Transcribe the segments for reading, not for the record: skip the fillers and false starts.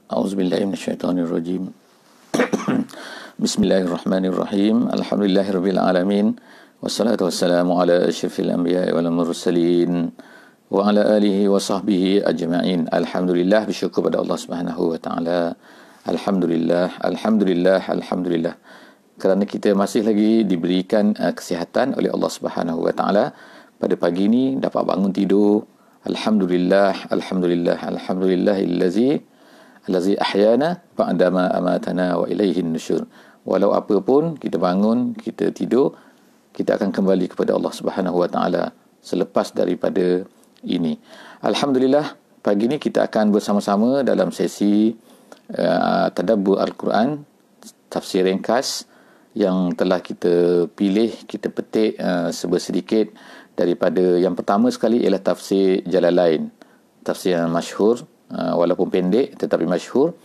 A'udzubillahi minasyaitonirrajim. Bismillahirrahmanirrahim. Alhamdulillahirabbil alamin. Wassalatu wassalamu ala asyrafil anbiya'i wal mursalin wa ala alihi wa sahbihi ajma'in. Alhamdulillah, bersyukur pada Allah Subhanahu wa taala. Alhamdulillah. Kerana kita masih lagi diberikan kesihatan oleh Allah Subhanahu wa taala, pada pagi ini dapat bangun tidur. Alhamdulillahillazi ahyana ba'dama amatana wa ilaihin nusyur. Walau apa pun kita bangun, kita tidur, kita akan kembali kepada Allah Subhanahu wa taala selepas daripada ini. Alhamdulillah, pagi ini kita akan bersama-sama dalam sesi tadabbur Al-Quran, tafsir ringkas yang telah kita pilih, kita petik sedikit daripada yang pertama sekali ialah tafsir Jalalain, tafsir yang masyhur, walaupun pendek tetapi masyhur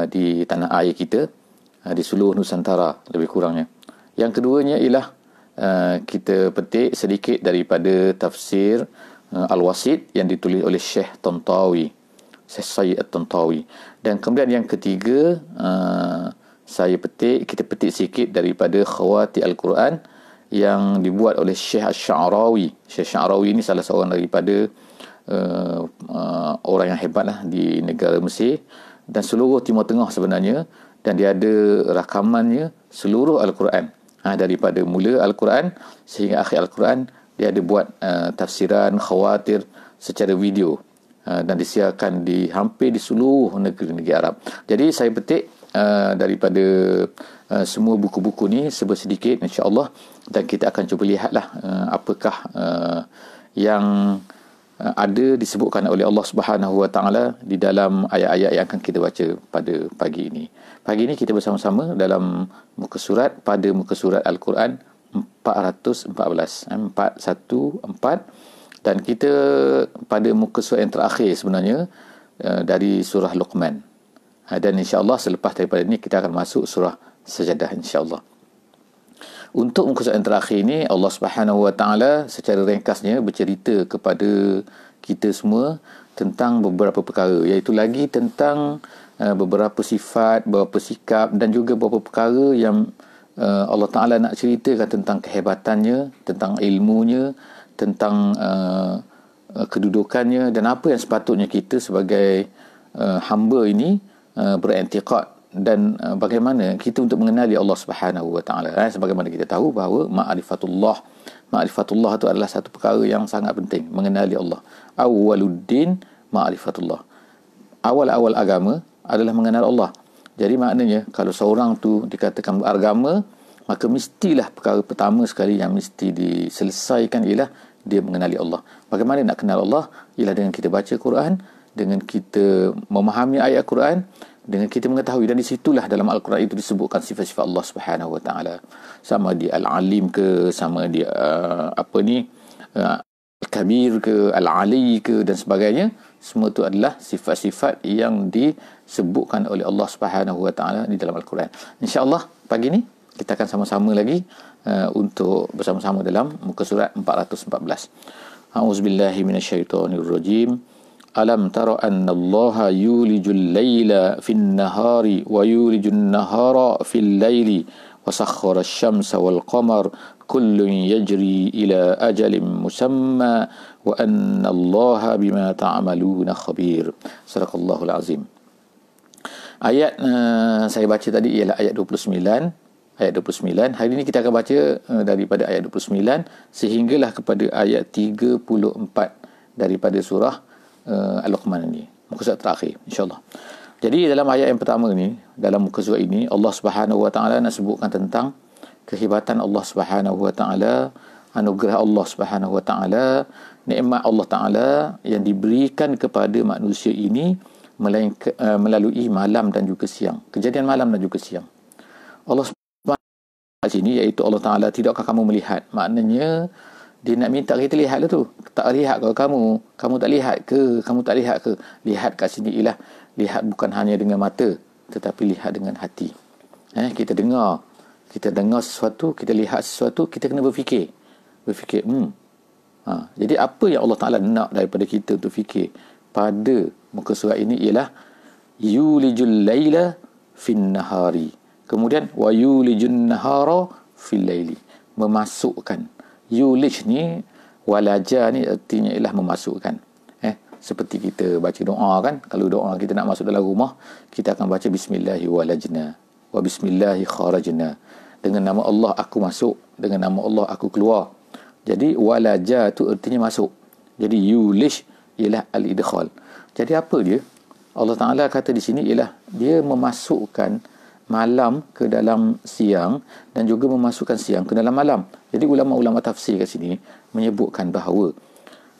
di tanah air kita, di seluruh Nusantara lebih kurangnya. Yang keduanya ialah kita petik sedikit daripada tafsir Al-Wasit yang ditulis oleh Syekh Tantawi, Syekh Sayyid At-Tantawi. Dan kemudian yang ketiga, kita petik sedikit daripada Khawati Al-Quran yang dibuat oleh Syekh Asy'arawi. Syekh Asy'arawi ini salah seorang daripada orang yang hebatlah di negara Mesir dan seluruh Timur Tengah sebenarnya, dan dia ada rakamannya seluruh Al-Quran, daripada mula Al-Quran sehingga akhir Al-Quran. Dia ada buat tafsiran khawatir secara video dan disiarkan hampir di seluruh negeri-negeri Arab. Jadi saya petik daripada semua buku-buku ni sedikit insya-Allah, dan kita akan cuba lihatlah apakah yang ada disebutkan oleh Allah Subhanahu wa taala di dalam ayat-ayat yang akan kita baca pada pagi ini. Pagi ini kita bersama-sama dalam muka surat Al-Quran 414, 414, dan kita pada muka surat yang terakhir sebenarnya dari surah Luqman. Dan insya-Allah selepas daripada ini kita akan masuk surah Sajadah insya-Allah. Untuk muka surat yang terakhir ini, Allah Subhanahu wa taala secara ringkasnya bercerita kepada kita semua tentang beberapa perkara, iaitu lagi tentang beberapa sifat, beberapa sikap dan juga beberapa perkara yang Allah Taala nak ceritakan tentang kehebatannya, tentang ilmunya, tentang kedudukannya, dan apa yang sepatutnya kita sebagai hamba ini beriktikad, dan bagaimana kita untuk mengenali Allah Subhanahu wa taala. Sebagaimana kita tahu bahawa ma'rifatullah itu adalah satu perkara yang sangat penting, mengenali Allah. Awwaluddin ma'rifatullah. Awal-awal agama adalah mengenal Allah. Jadi maknanya kalau seorang tu dikatakan beragama, maka mestilah perkara pertama sekali yang mesti diselesaikan ialah dia mengenali Allah. Bagaimana nak kenal Allah? Ialah dengan kita baca Quran, dengan kita memahami ayat Quran, dengan kita mengetahui, dan di situlah dalam Al-Quran itu disebutkan sifat-sifat Allah Subhanahu wa taala. Sama dia Al-Alim ke, sama dia Al-Kabir ke, Al-Ali ke dan sebagainya. Semua itu adalah sifat-sifat yang disebutkan oleh Allah Subhanahu wa taala di dalam Al-Quran. Insya-Allah pagi ni kita akan sama-sama lagi untuk bersama-sama dalam muka surat 414. A'udzubillahi minasyaitonirrajim. Alam tara anna Allah yulijul laila fin nahari wa yulijun nahara fil laili wa sakhkhara asy-syamsa wal qamar kullun yajri ila ajalin musamma wa anna Allah bima ta'maluna khabir. Sadaqallahul azim. Ayat saya baca tadi ialah ayat 29. Ayat 29. Hari ini kita akan baca daripada ayat 29 sehinggalah kepada ayat 34 daripada surah Al-Luqman ini, muka surat terakhir insya-Allah. Jadi dalam ayat yang pertama ni, dalam muka surat ini, Allah Subhanahu wa taala nak sebutkan tentang kehebatan Allah Subhanahu wa taala, anugerah Allah Subhanahu wa taala, nikmat Allah taala yang diberikan kepada manusia ini melalui malam dan juga siang. Kejadian malam dan juga siang. Allah Subhanahu wa taala sini, iaitu Allah taala, tidakkah kamu melihat? Maknanya dia nak minta kita lihatlah tu. Tak lihat kalau kamu tak lihat ke? Kamu tak lihat ke? Lihat kat sini ialah lihat bukan hanya dengan mata, tetapi lihat dengan hati. Kita dengar sesuatu, kita lihat sesuatu, kita kena berfikir. Jadi apa yang Allah Ta'ala nak daripada kita untuk fikir pada muka surat ini ialah yulijul laila fin nahari. Kemudian wa yulijun nahara fil laili. Memasukkan. Yulij ni, walaja ni artinya ialah memasukkan. Seperti kita baca doa kan. Kalau doa kita nak masuk dalam rumah, kita akan baca bismillahi walajna wa bismillahi kharajna. Dengan nama Allah aku masuk, dengan nama Allah aku keluar. Jadi walaja tu artinya masuk. Jadi yulij ialah al-idkhal. Jadi apa dia? Allah Ta'ala kata di sini ialah dia memasukkan malam ke dalam siang dan juga memasukkan siang ke dalam malam. Jadi ulama-ulama tafsir kat sini menyebutkan bahawa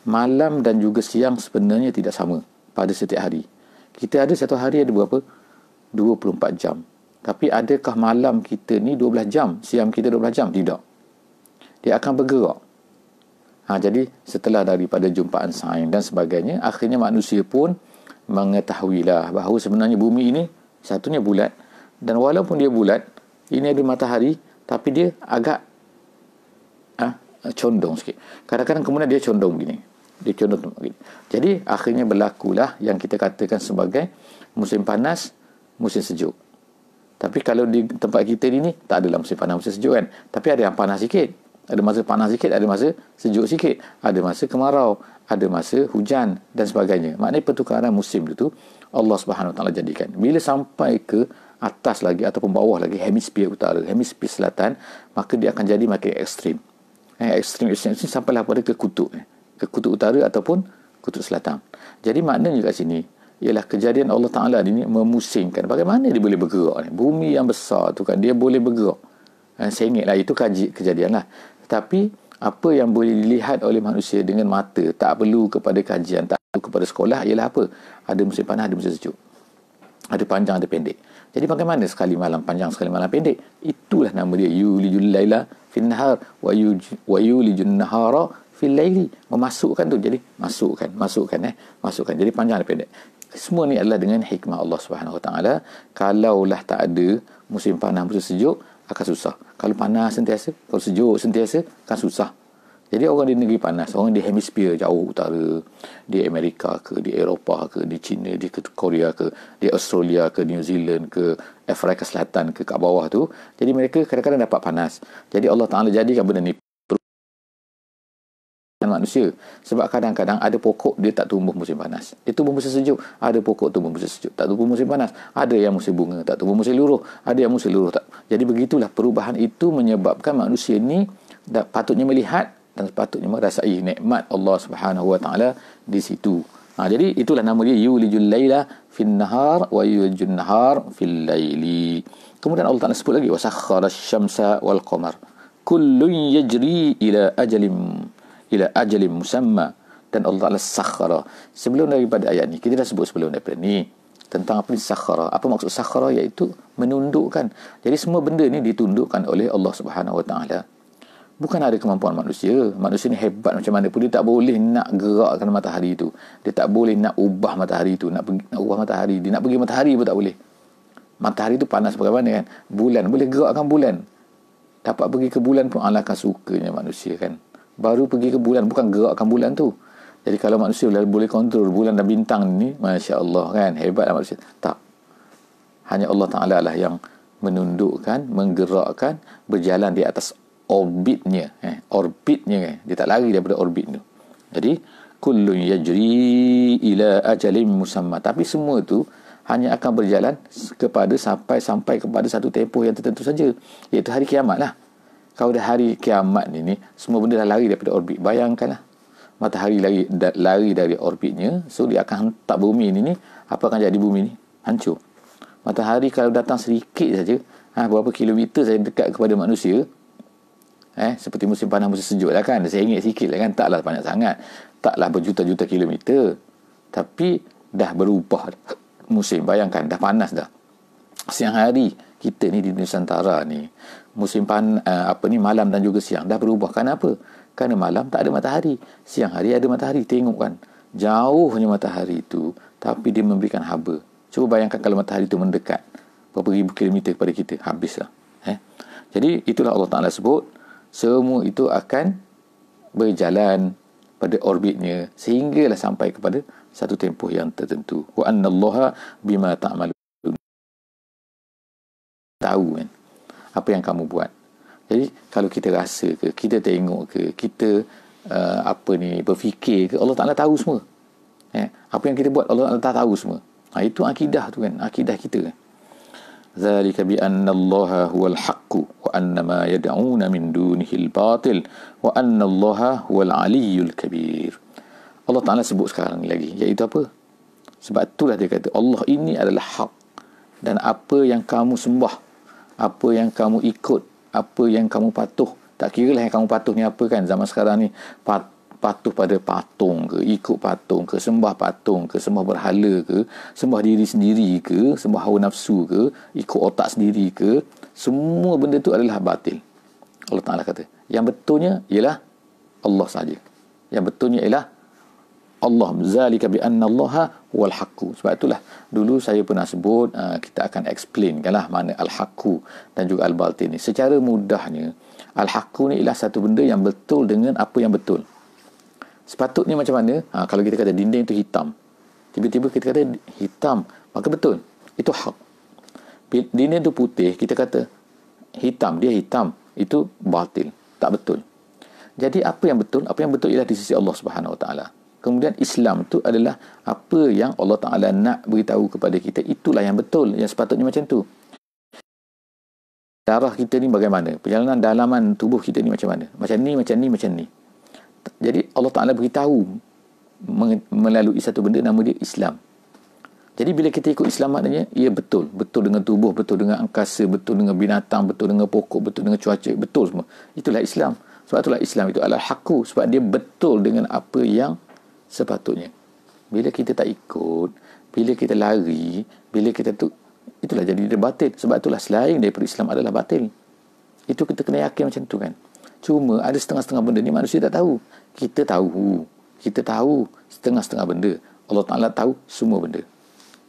malam dan juga siang sebenarnya tidak sama pada setiap hari. Kita ada satu hari ada berapa? 24 jam. Tapi adakah malam kita ni 12 jam, siang kita 12 jam? Tidak. Dia akan bergerak. Jadi setelah daripada jumpaan sains dan sebagainya, akhirnya manusia pun mengetahuilah bahawa sebenarnya bumi ini satunya bulat, dan walaupun dia bulat, ini ada matahari, tapi dia agak condong sikit. Kadang-kadang kemudian dia condong begini. Dia condong begini. Jadi akhirnya berlakulah yang kita katakan sebagai musim panas, musim sejuk. Tapi kalau di tempat kita ni tak adalah musim panas, musim sejuk kan. Tapi ada yang panas sikit. Ada masa panas sikit, ada masa sejuk sikit. Ada masa kemarau, ada masa hujan dan sebagainya. Maknanya pertukaran musim itu Allah Subhanahu Wa Taala jadikan. Bila sampai ke atas lagi ataupun bawah lagi, hemisfer utara, hemisfer selatan, maka dia akan jadi makin ekstrim. Ekstrim sampailah pada ke kutub. Ke kutub utara ataupun kutub selatan. Jadi maknanya kat sini ialah kejadian Allah Ta'ala ini memusingkan. Bagaimana dia boleh bergerak ni? Bumi yang besar tu kan, dia boleh bergerak. Sengitlah, itu kejadian lah. Tapi apa yang boleh dilihat oleh manusia dengan mata, tak perlu kepada kajian, tak perlu kepada sekolah, ialah apa? Ada musim panas, ada musim sejuk. Ada panjang, ada pendek. Jadi bagaimana sekali malam panjang, sekali malam pendek? Itulah nama dia, yulijul laila fin nahar wa yulijun nahara fil laili. Memasukkan tu, jadi masukkan. Jadi panjang dan pendek. Semua ni adalah dengan hikmah Allah Subhanahu Wa Taala. Kalaulah tak ada musim panas, musim sejuk, akan susah. Kalau panas sentiasa, kalau sejuk sentiasa, akan susah. Jadi orang di negeri panas, orang di hemisfer jauh utara, di Amerika ke, di Eropah ke, di China, di Korea ke, di Australia ke, New Zealand ke, Afrika Selatan ke, kat bawah tu. Jadi mereka kadang-kadang dapat panas. Jadi Allah Ta'ala jadikan benda ni manusia. Sebab kadang-kadang ada pokok dia tak tumbuh musim panas, dia tumbuh musim sejuk. Ada pokok tumbuh musim sejuk, tak tumbuh musim panas. Ada yang musim bunga, tak tumbuh musim luruh. Ada yang musim luruh tak. Jadi begitulah perubahan itu menyebabkan manusia ni patutnya melihat dan patutnya merasai nikmat Allah Subhanahu Wa Taala di situ. Jadi itulah nama dia, yulijul laila fin nahar wa yulijun nahar fil laili. Kemudian Allah Taala sebut lagi, wasakhkhara asy-syamsa wal qamar kullun yajri ila ajalin musamma. Dan Allah Ta'ala sakhara. Sebelum daripada ayat ni, kita dah sebut sebelum daripada ni tentang apa ni sakhara. Apa maksud sakhara? Iaitu menundukkan. Jadi semua benda ni ditundukkan oleh Allah Subhanahu Wa Ta'ala. Bukan ada kemampuan manusia. Manusia ni hebat macam mana pun, dia tak boleh nak gerakkan matahari itu. Dia tak boleh nak ubah matahari itu, nak ubah matahari. Dia nak pergi matahari pun tak boleh. Matahari tu panas bagaimana kan? Bulan, boleh gerakkan bulan. Dapat pergi ke bulan pun, alangkah sukanya manusia kan. Baru pergi ke bulan, bukan gerakkan bulan tu. Jadi kalau manusia boleh kontrol bulan dan bintang ni, Masya Allah kan, hebatlah manusia. Tak. Hanya Allah Ta'ala lah yang menundukkan, menggerakkan, berjalan di atas orbitnya. Orbitnya kan. Dia tak lari daripada orbit tu. Jadi, kullun yajri ila ajalin musamma. Tapi semua tu hanya akan berjalan sampai kepada satu tempoh yang tertentu saja. Iaitu hari kiamat lah. Kalau dah hari kiamat ni, semua benda dah lari daripada orbit. Bayangkanlah. Matahari lari dari orbitnya, so dia akan hentak bumi ni. Apa akan jadi bumi ni? Hancur. Matahari kalau datang sedikit saja, berapa kilometer saja dekat kepada manusia, seperti musim panas, musim sejuk lah kan, seringgit sikit lah kan, taklah banyak sangat, taklah berjuta-juta kilometer, tapi dah berubah musim. Bayangkan, dah panas dah. Siang hari kita ni di Nusantara ni, musim malam dan juga siang dah berubah. Kenapa? Kerana malam tak ada matahari, siang hari ada matahari. Tengok kan, jauhnya matahari itu, tapi dia memberikan haba. Cuba bayangkan kalau matahari itu mendekat berapa ribu kilometer kepada kita, habislah. Jadi itulah Allah Ta'ala sebut, semua itu akan berjalan pada orbitnya sehinggalah sampai kepada satu tempoh yang tertentu. Wa annallaha bima ta'malun, tahu kan apa yang kamu buat. Jadi kalau kita rasa ke, kita tengok ke, kita berfikir ke, Allah Ta'ala tahu semua. Apa yang kita buat Allah Ta'ala tahu semua. Itu akidah tu kan, akidah kita kan. Zalika bi anna Allaha huwal haqqu wa anna ma yad'una min dunihi al-batil wa anna Allaha huwal aliyyul kabir. Allah Ta'ala sebut sekarang ni lagi, iaitu apa? Sebab itulah dia kata Allah ini adalah hak, dan apa yang kamu sembah, apa yang kamu ikut, apa yang kamu patuh, tak kira lah yang kamu patuh ni apa kan. Zaman sekarang ni patuh pada patung ke, ikut patung ke, sembah patung ke, sembah berhala ke, sembah diri sendiri ke, sembah hawa nafsu ke, ikut otak sendiri ke, semua benda tu adalah batil. Allah Ta'ala kata yang betulnya ialah Allah saja. Yang betulnya ialah Allah. Zalika bi anna Allaha wal haqqu. Sebab itulah dulu saya pernah sebut, kita akan explain kanlah mana al-haqqu dan juga al-batil ni. Secara mudahnya, al-haqqu ni ialah satu benda yang betul dengan apa yang betul. Sepatutnya macam mana? Kalau kita kata dinding tu hitam, tiba-tiba kita kata hitam, maka betul, itu hak. Dinding tu putih, kita kata hitam, dia hitam, itu batil, tak betul. Jadi apa yang betul? Apa yang betul ialah di sisi Allah Subhanahu Wa Taala. Kemudian Islam tu adalah apa yang Allah Ta'ala nak beritahu kepada kita, itulah yang betul, yang sepatutnya macam tu. Darah kita ni bagaimana? Perjalanan dalaman tubuh kita ni macam mana? Macam ni, macam ni, macam ni. Jadi Allah Ta'ala beritahu melalui satu benda nama dia Islam. Jadi bila kita ikut Islam, maknanya ia betul. Betul dengan tubuh, betul dengan angkasa, betul dengan binatang, betul dengan pokok, betul dengan cuaca, betul semua. Itulah Islam. Sebab itulah Islam itu adalah haqqu, sebab dia betul dengan apa yang sepatutnya. Bila kita tak ikut, bila kita lari, bila kita tu, itulah jadi dia batil. Sebab itulah selain daripada Islam adalah batil. Itu kita kena yakin macam tu kan. Cuma ada setengah-setengah benda ni manusia tak tahu. Kita tahu. Kita tahu setengah-setengah benda. Allah Ta'ala tahu semua benda.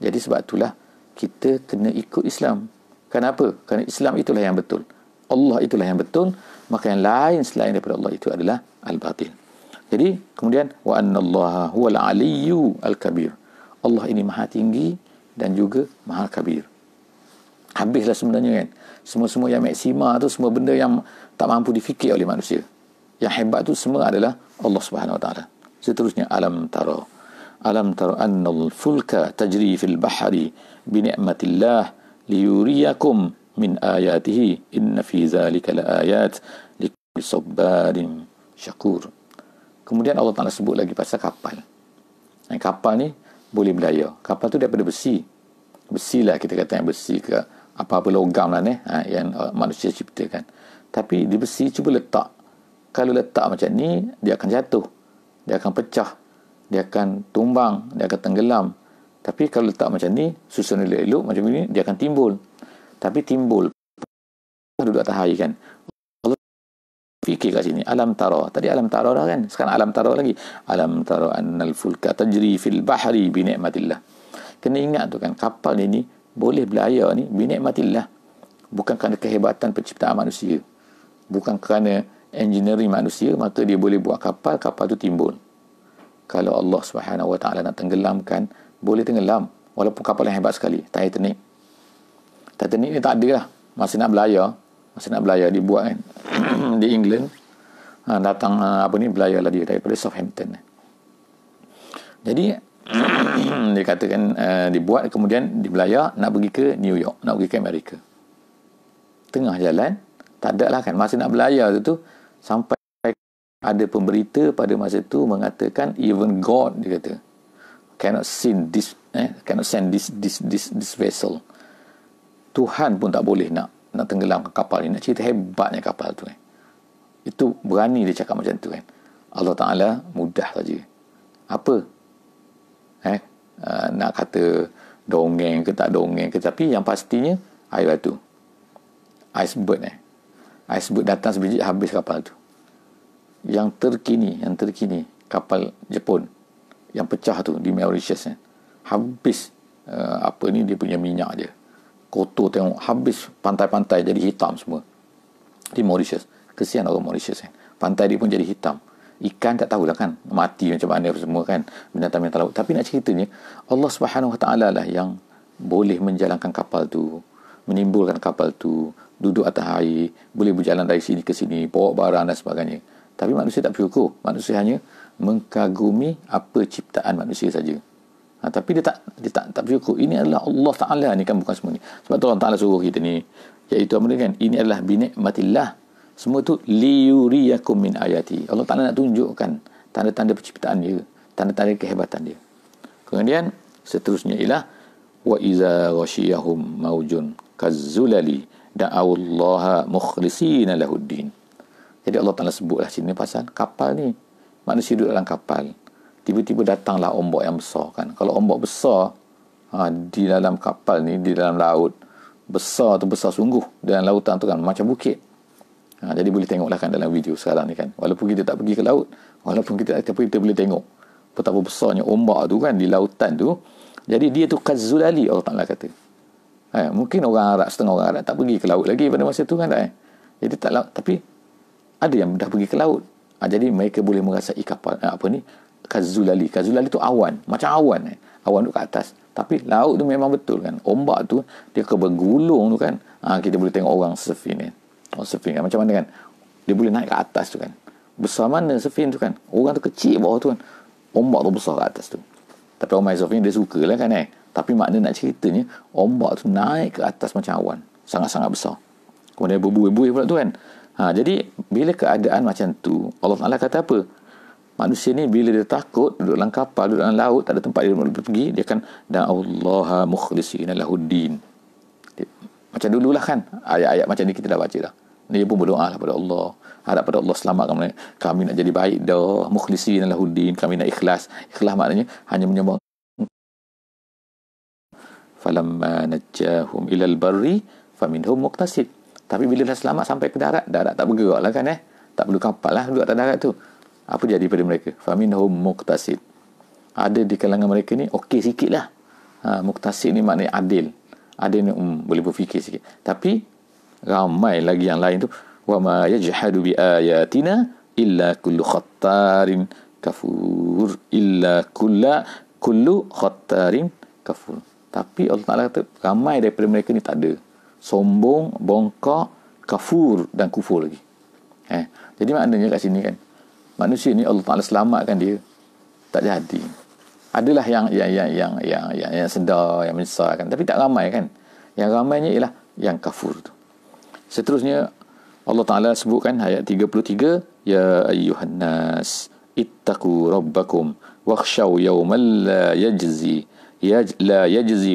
Jadi sebab itulah kita kena ikut Islam. Kenapa? Kerana Islam itulah yang betul. Allah itulah yang betul. Maka yang lain selain daripada Allah itu adalah al-batil. Jadi kemudian wa annallaha huwal aliyyu al-kabir. Allah ini maha tinggi dan juga maha kabir. Habislah sebenarnya kan. Semua-semua yang maksima tu, semua benda yang tak mampu difikir oleh manusia. Yang hebat tu semua adalah Allah Subhanahu Wa Taala. Seterusnya alam tara annal fulka tajri fil bahri bi ni'matillah liyuriyakum min ayatihi inna fi zalika laayat likulli sabarin syakur. Kemudian Allah Ta'ala sebut lagi pasal kapal. Kapal ni boleh berlayar. Kapal tu daripada besi. Besi lah kita kata, yang besi ke apa-apa logam lah ni, yang manusia ciptakan. Tapi di besi cuba letak. Kalau letak macam ni, dia akan jatuh. Dia akan pecah. Dia akan tumbang. Dia akan tenggelam. Tapi kalau letak macam ni, susun elok macam ni, dia akan timbul. Tapi timbul duduk atas air kan. Fikir kat sini, alam tara. Tadi alam tara dah kan, sekarang alam tara lagi. Alam tara annal fulka tajri fil bahri bi ni'matillah. Kena ingat tu kan, kapal ni boleh berlayar ni bi ni'matillah. Bukan kerana kehebatan penciptaan manusia, bukan kerana engineering manusia, maka dia boleh buat kapal tu timbul. Kalau Allah Subhanahu Wa Taala nak tenggelamkan, boleh tenggelam. Walaupun kapal yang hebat sekali, Titanic ni tak ada lah. Masa nak berlayar dibuat kan di England, datang belayar lah dia daripada Southampton. Jadi dia katakan dibuat, kemudian dibelayar nak pergi ke New York, nak pergi ke Amerika. Tengah jalan tak ada lah kan, masa nak belayar tu sampai ada pemberita pada masa tu mengatakan even God, dia kata, cannot send this vessel. Tuhan pun tak boleh nak tenggelamkan kapal ni. Nak cerita hebatnya kapal tu kan. Itu berani dia cakap macam tu kan. Allah Ta'ala mudah saja. Apa? Nak kata dongeng ke tak dongeng ke, tapi yang pastinya air batu. Iceberg Iceberg datang sebiji, habis kapal tu. Yang terkini kapal Jepun yang pecah tu di Mauritius kan. Habis dia punya minyak dia. Kotor, tengok habis pantai-pantai jadi hitam semua di Mauritius. Kesian orang Mauritius kan. Pantai dia pun jadi hitam. Ikan tak tahulah kan, mati macam mana semua kan, binatang-binatang laut. Tapi nak ceritanya, Allah Subhanahu Wa Taala lah yang boleh menjalankan kapal tu, menimbulkan kapal tu, duduk atas air, boleh berjalan dari sini ke sini, bawa barang dan sebagainya. Tapi manusia tak bersyukur. Manusia hanya mengkagumi apa ciptaan manusia saja. Tapi dia tak bersyukur. Ini adalah Allah Ta'ala ni kan, bukan semua ni. Sebab tu Allah Ta'ala suruh kita ni, iaitu apa kan, ini adalah binikmatillah. Semua tu liyuriyakum min ayati. Allah Ta'ala nak tunjukkan tanda-tanda penciptaan dia, tanda-tanda kehebatan dia. Kemudian seterusnya ialah wa iza ghasyiyahum maujun kazzulali da'awallaha mukhlisina lahuddin. Jadi Allah Ta'ala sebutlah sini pasal kapal ni. Manusia duduk dalam kapal, tiba-tiba datanglah ombak yang besar kan. Kalau ombak besar di dalam kapal ni, di dalam laut, besar tu besar sungguh, dalam lautan tu kan macam bukit. Jadi boleh tengoklah kan dalam video sekarang ni kan, walaupun kita tak pergi ke laut, walaupun kita boleh tengok betapa besarnya ombak tu kan di lautan tu. Jadi dia tu kazzulali, Allah Ta'ala kata. Mungkin orang Arab, setengah orang Arab tak pergi ke laut lagi pada masa tu kan tak. Jadi tak laut, tapi ada yang dah pergi ke laut. Jadi mereka boleh merasai kapal kazzulali. Kazzulali tu awan, macam awan awan tu ke atas. Tapi laut tu memang betul kan, ombak tu dia ke bergulung tu kan. Kita boleh tengok orang surfing ni. Orang surfing kan macam mana kan, dia boleh naik ke atas tu kan. Besar mana surfing tu kan, orang tu kecil bawah tu kan, ombak tu besar ke atas tu. Tapi orang main surfing dia suka lah kan Tapi makna nak ceritanya, ombak tu naik ke atas macam awan, sangat-sangat besar. Kemudian berbuih-buih pula tu kan. Jadi bila keadaan macam tu, Allah Ta'ala kata apa? Manusia ni bila dia takut, duduk dalam kapal, duduk dalam laut, tak ada tempat dia pergi, dia akan da'allaha mukhlisina lahuddin. Macam dululah kan, ayat-ayat macam ni kita dah baca dah. Dia pun berdoa lah pada Allah, harap pada Allah selamatkan kami, nak jadi baik dah, mukhlisina lahuddin, kami nak ikhlas. Ikhlas maknanya hanya menyembah. Falamma najjahum ilal barri faminhum muqtasid. Tapi bila dah selamat sampai ke darat tak bergerak lah kan tak perlu kapal lah, duduk atas darat tu. Apa jadi pada mereka? Faminhum muqtasid. Ada di kalangan mereka ni okey sikit lah. Muqtasid ni maknanya adil. Ada ni boleh berfikir sikit. Tapi ramai lagi yang lain tu, wa ma yajhadu bi ayatina illa kullu khattarin kafur, illa kullu khattarin kafur. Tapi Allah Ta'ala kata ramai daripada mereka ni tak ada, sombong, bongkak, kafur dan kufur lagi. Jadi maknanya kat sini kan, manusia ni Allah Ta'ala selamatkan dia, tak jadi. Adalah yang sedar, yang menyesal kan, tapi tak ramai kan. Yang ramainya ialah yang kafur tu. Seterusnya Allah Ta'ala sebutkan ayat 33, ya ayyuhan nas ittaqu rabbakum wakhshaw yawman la yajzi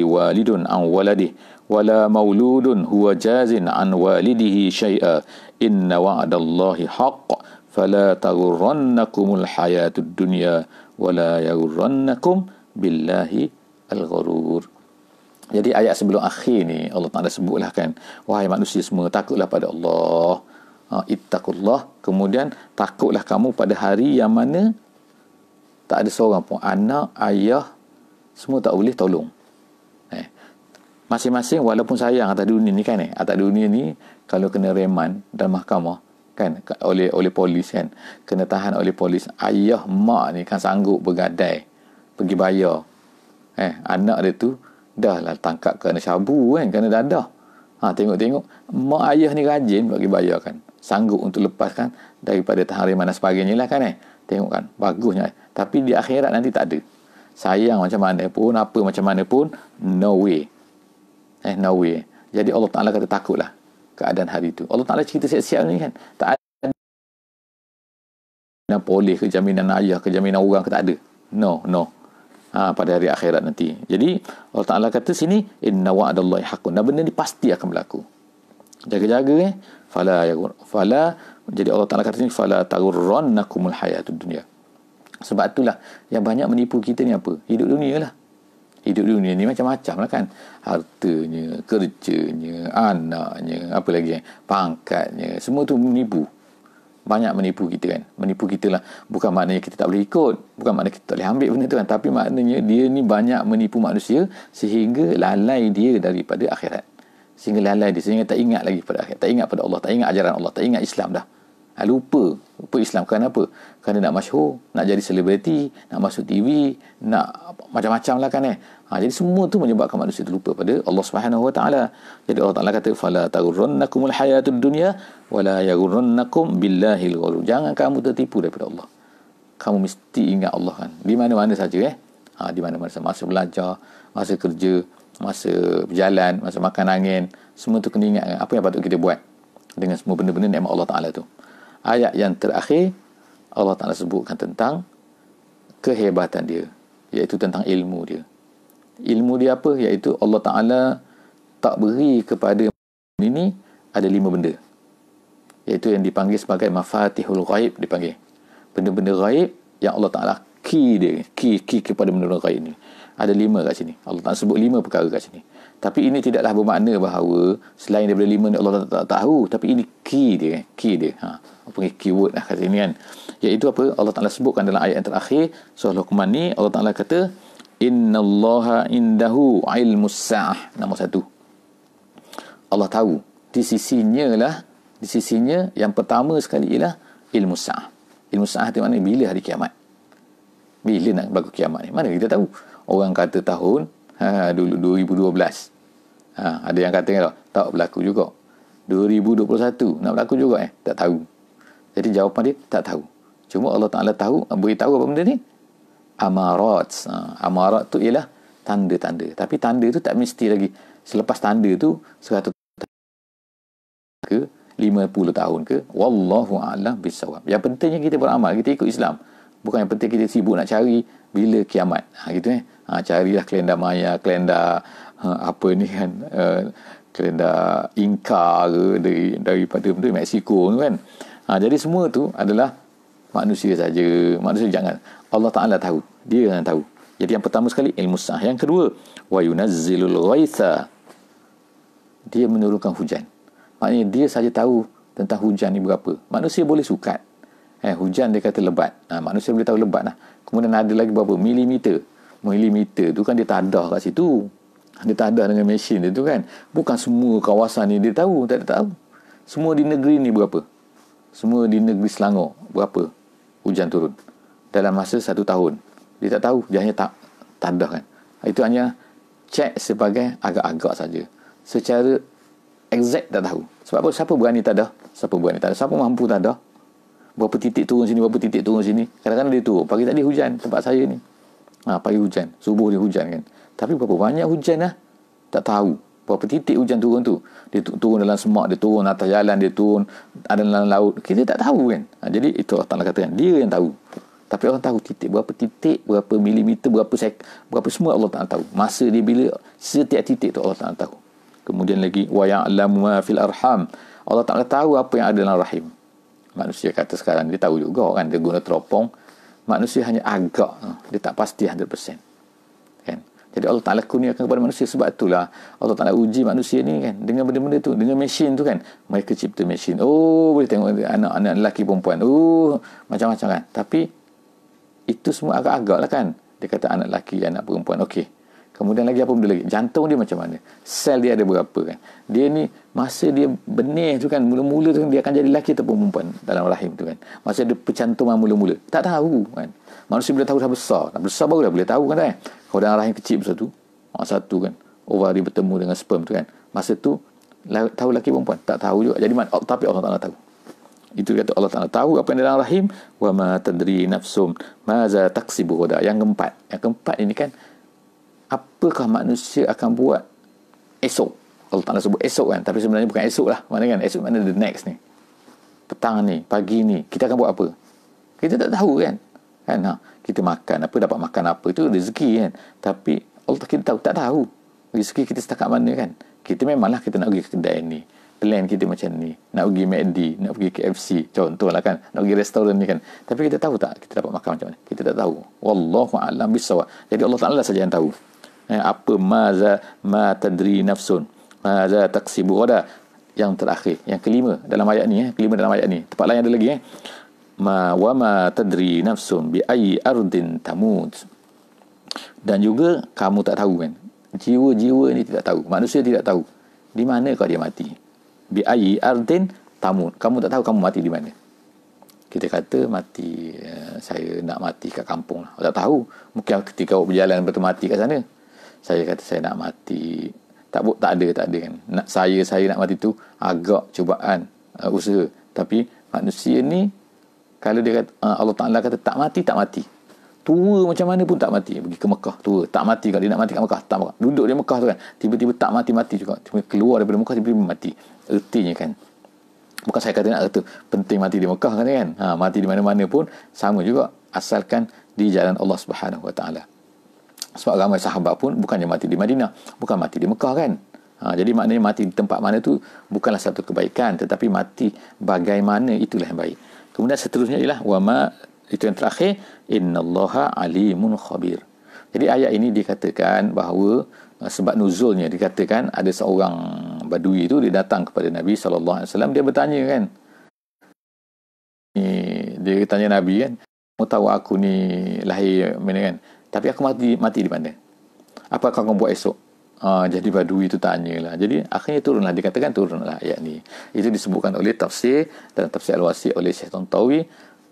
walidun an waladih wala mauludun huwa jazin an walidihi syai'a inna wa'dallahi haqq fala taghurrannakumul hayatud dunya wala yaghurrannakum billahi al-ghurur. Jadi ayat sebelum akhir ni Allah Ta'ala sebutlah kan, wahai manusia semua, takutlah pada Allah, ittaqullah. Kemudian takutlah kamu pada hari yang mana tak ada seorang pun, anak, ayah, semua tak boleh tolong. Masing-masing walaupun sayang atas dunia ni kan atas dunia ni, kalau kena reman dalam mahkamah kan oleh polis kan, kena tahan oleh polis, ayah mak ni kan sanggup bergadai pergi bayar anak dia tu dah lah tangkap kerana syabu kan, kerana dadah. Tengok-tengok mak ayah ni rajin bagi bayar kan, sanggup untuk lepaskan daripada tahan reman dan sebagainya lah kan tengok kan, bagusnya. Tapi di akhirat nanti tak ada. Sayang macam mana pun, apa macam mana pun, no way. No way. Jadi Allah Ta'ala kata takutlah keadaan hari itu. Allah Ta'ala cerita siap-siap ni kan, tak ada jaminan polis ke, jaminan ayah ke, jaminan orang ke, tak ada. No. Pada hari akhirat nanti. Jadi Allah Ta'ala kata sini, inna wa'dallahi haqqun, dan benda ni pasti akan berlaku. Jaga-jaga fala. Jadi Allah Ta'ala kata sini, fala taghurrannakumul hayatud dunya. Sebab itulah yang banyak menipu kita ni apa? Hidup dunia lah. Hidup dunia ni macam-macam lah kan, hartanya, kerjanya, anaknya, apa lagi pangkatnya, semua tu menipu. Banyak menipu kita kan. Menipu kita lah. Bukan maknanya kita tak boleh ikut, bukan maknanya kita tak boleh ambil benda tu kan, tapi maknanya dia ni banyak menipu manusia sehingga lalai dia daripada akhirat. Sehingga tak ingat lagi pada akhirat, tak ingat pada Allah, tak ingat ajaran Allah, tak ingat Islam dah. Lupa Islam. Kenapa? Kerana nak masyhur, nak jadi selebriti, nak masuk TV, nak macam-macam lah kan. Jadi semua tu menyebabkan manusia tu lupa pada Allah Subhanahu Wa Taala. Jadi Allah Taala kata fala taghurrannakumul hayatud dunya wala yaghurrannakum billahil ghurur. Jangan kamu tertipu daripada Allah. Kamu mesti ingat Allah kan. Di mana-mana saja di mana-mana, masa belajar, masa kerja, masa berjalan, masa makan angin, semua tu kena ingat apa yang patut kita buat dengan semua benda-benda nikmat Allah Taala tu. Ayat yang terakhir Allah Taala sebutkan tentang kehebatan dia, iaitu tentang ilmu dia. Ilmu dia apa? Iaitu Allah Taala tak beri kepada ini ada 5 benda, iaitu yang dipanggil sebagai mafatihul ghaib, dipanggil benda-benda ghaib yang Allah Taala key dia, key kepada benda-benda ghaib ni. Ada 5 kat sini. Allah Taala sebut 5 perkara kat sini. Tapi ini tidaklah bermakna bahawa selain daripada 5 ni Allah tak tahu, tapi ini key dia. Apa keyword lah kat sini kan. Iaitu apa? Allah Taala sebutkan dalam ayat yang terakhir surah Luqman ni, Allah Taala kata innallaha indahu ilmus sa'ah. Nombor 1. Allah tahu di sisinya yang pertama sekali ialah ilmu sa'ah. Ilmu sa'ah itu maknanya bila hari kiamat. Bila nak berlaku kiamat ni? Mana kita tahu? Orang kata tahun dulu 2012. Ada yang kata tak berlaku juga. 2021 nak berlaku juga tak tahu. Jadi jawapan dia tak tahu. Cuma Allah Taala tahu, beritahu apa benda ni? Amarat. Amarat tu ialah tanda-tanda. Tapi tanda tu tak mesti lagi. Selepas tanda tu 100 ke 50 tahun ke, wallahu a'lam bisawab. Yang pentingnya kita beramal, kita ikut Islam. Bukan yang penting kita sibuk nak cari bila kiamat. Gitu carilah kalender Maya, kalender apa ni kan, kalender Inka ke daripada Mexico kan. Jadi semua tu adalah manusia saja. Manusia jangan. Allah Taala tahu. Dia yang tahu. Jadi yang pertama sekali ilmu sa'ah. Yang kedua, wa yunazzilul ghaitha. Dia menurunkan hujan. Maknanya dia saja tahu tentang hujan ni berapa. Manusia boleh sukat. Hujan dia kata lebat. Manusia boleh tahu lebat lah. Kemudian ada lagi berapa milimeter. Milimeter tu kan dia tadah kat situ. Dia tadah dengan mesin dia tu kan. Bukan semua kawasan ni dia tahu. Tak tahu. Semua di negeri ni berapa. Semua di negeri Selangor berapa hujan turun dalam masa 1 tahun. Dia tak tahu. Dia hanya tadah kan. Itu hanya cek sebagai agak-agak saja. Secara exact tak tahu. Sebab apa? Siapa berani tadah? Siapa mampu tadah? Berapa titik turun sini, berapa titik turun sini. Kadang-kadang dia turun. Pagi tadi hujan tempat saya ni. Pagi hujan. Subuh dia hujan kan. Tapi berapa banyak hujan lah. Tak tahu. Berapa titik hujan turun tu. Dia turun dalam semak, dia turun atas jalan, dia turun ada dalam laut. Kita tak tahu kan. Jadi itu Allah Ta'ala katakan. Dia yang tahu. Tapi orang tahu titik, berapa milimeter, berapa semua Allah Ta'ala tahu. Masa dia bila, setiap titik tu Allah Ta'ala tahu. Kemudian lagi, wa ya'lamu ma fil arham. Allah Ta'ala tahu apa yang ada dalam rahim. Manusia kata sekarang dia tahu juga kan, dia guna teropong. Manusia hanya agak, dia tak pasti 100%. Kan? Jadi Allah Ta'ala kurniakan kepada manusia. Sebab itulah Allah Ta'ala uji manusia ni kan, dengan benda-benda tu, dengan mesin tu kan. Mereka cipta mesin. Boleh tengok anak-anak lelaki perempuan. Macam-macam kan. Tapi itu semua agak-agak lah kan. Dia kata anak lelaki, anak perempuan. Okey. Kemudian lagi apa benda lagi? Jantung dia macam mana? Sel dia ada berapa kan? Dia ni, masa dia benih tu kan, mula-mula tu kan, dia akan jadi lelaki atau perempuan dalam rahim tu kan. Masa dia percantuman mula-mula. Tak tahu kan. Manusia bila tahu dah besar. Dah besar baru dah boleh tahu kan kan. Kalau dalam rahim kecil besar tu, satu kan, ovari bertemu dengan sperm tu kan. Masa tu, tahu lelaki perempuan? Tak tahu juga. Jadi, tapi Allah Ta'ala tahu. Itu kata Allah Ta'ala tahu apa yang dalam rahim. Wa ma tadri nafsum maza taksibu ghadan. Yang keempat ini kan, apakah manusia akan buat esok? Allah Ta'ala sebut esok kan, tapi sebenarnya bukan esok lah. Mana kan? Esok mana the next ni, petang ni, pagi ni, kita akan buat apa? Kita tak tahu kan. Kita makan apa, dapat makan apa, itu rezeki kan. Tapi Allah kita tahu, tak tahu rezeki kita setakat mana kan. Kita memanglah kita nak pergi ke kedai ni, plan kita macam ni, nak pergi McD, nak pergi KFC contohlah kan, nak pergi restoran ni kan. Tapi kita tahu tak kita dapat makan macam mana? Kita tak tahu. Wallahu a'lam bissawab. Jadi Allah Ta'ala saja yang tahu. Apa ma tadri nafsun maza taksibu ghadan. Yang terakhir, yang kelima dalam ayat ni, tempat lain ada lagi wa ma tadri nafsun bi ayyi ardin tamut. Dan juga kamu tak tahu kan, jiwa-jiwa ni tidak tahu, manusia tidak tahu di mana kau dia mati. Bi ayyi ardin tamut. Kamu tak tahu kamu mati di mana. kita kata mati, saya nak mati kat kampung lah. Tak tahu, mungkin ketika awak berjalan betul mati kat sana. Saya kata saya nak mati, tak ada kan. Saya nak mati tu agak cubaan, usaha. Tapi manusia ni, kalau dia kata, Allah Ta'ala kata tak mati. Tua macam mana pun tak mati. Pergi ke Mekah, tua, tak mati. Kalau dia nak mati kat Mekah, tak Mekah. Duduk di Mekah tu kan, tiba-tiba tak mati juga. Tiba-tiba keluar daripada Mekah, tiba-tiba mati. Ertinya kan, bukan saya kata nak kata penting mati di Mekah kan. Mati di mana-mana pun sama juga, asalkan di jalan Allah Subhanahu Wa Ta'ala. Sebab ramai sahabat pun bukannya mati di Madinah, bukan mati di Mekah kan. Jadi maknanya mati di tempat mana tu bukanlah satu kebaikan, tetapi mati bagaimana itulah yang baik. Kemudian seterusnya ialah wama, itu yang terakhir, innallaha alimun khabir. Jadi ayat ini dikatakan bahawa sebab nuzulnya dikatakan ada seorang badui itu dia datang kepada Nabi SAW, dia bertanya kan, dia tanya Nabi kan, mau tahu aku ni lahir mana kan, tapi aku mati di mana, apa kau akan buat esok? Jadi badui itu tanyalah. Jadi akhirnya turunlah ayat ni. Itu disebutkan oleh tafsir, dalam tafsir Al-Wasi' oleh Syekh Tantawi.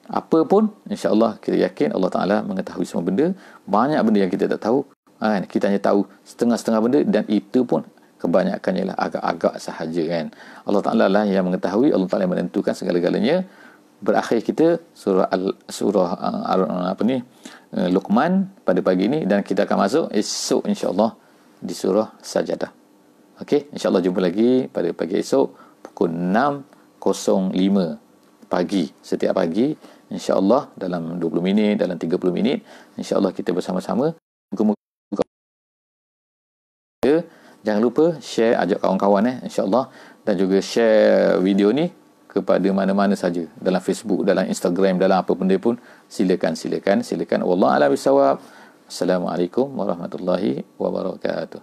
Apa pun, insya-Allah kita yakin Allah Ta'ala mengetahui semua benda. Banyak benda yang kita tak tahu, kan? Kita hanya tahu setengah-setengah benda, dan itu pun kebanyakannya lah agak-agak sahaja kan. Allah Ta'ala lah yang mengetahui, Allah Ta'ala yang menentukan segala-galanya. Berakhir kita surah Luqman pada pagi ini, dan kita akan masuk esok insya-Allah di surah Sajadah. Okey, insya-Allah jumpa lagi pada pagi esok pukul 6.05 pagi, setiap pagi insya-Allah, dalam 20 minit, dalam 30 minit insya-Allah kita bersama-sama. Muka-muka jangan lupa share, ajak kawan-kawan insya-Allah, dan juga share video ni kepada mana-mana saja, dalam Facebook, dalam Instagram, dalam apa benda pun, silakan. Wallahu a'lam bissawab. Assalamualaikum warahmatullahi wabarakatuh.